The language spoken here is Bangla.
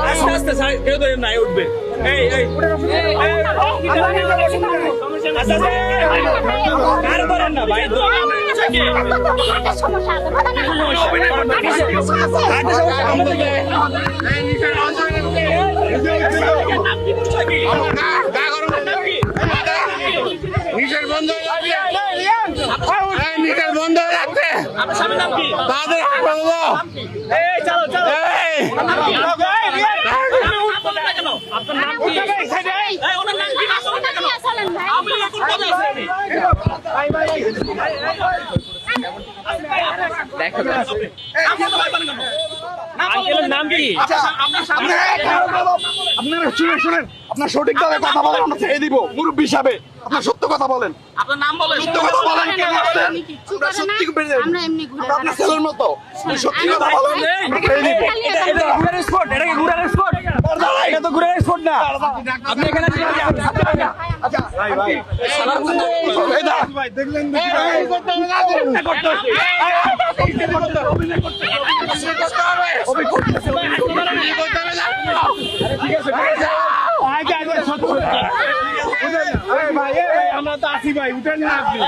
আস্তে আস্তে কেউ ধরে নাই উঠবে আর ধরেন না ভাই বন্ধ রাখতে তাদের নাম কি আপনারা শুনেন আপনার সঠিক ভাবে কথা বলেন আমরা ছেড়ে দিব মুরব্বী হিসাবে আপনার সত্য কথা বলেন আপনার নাম বলেন সত্য কথা বলেন কেন আসছেন আমরা সত্যি আমরা এমনি ঘুরে আপনার ছেলের মতো সত্যি কথা বলেন আমরা ছেড়ে দিব এটা ঘুরার স্পট এটা কি ঘুরার স্পট এটা তো ঘুরার স্পট না আপনি এখানে আচ্ছা ভাই ভাই ভাই দেখলেন আমরা তো আসি ভাই উঠেন না আপনি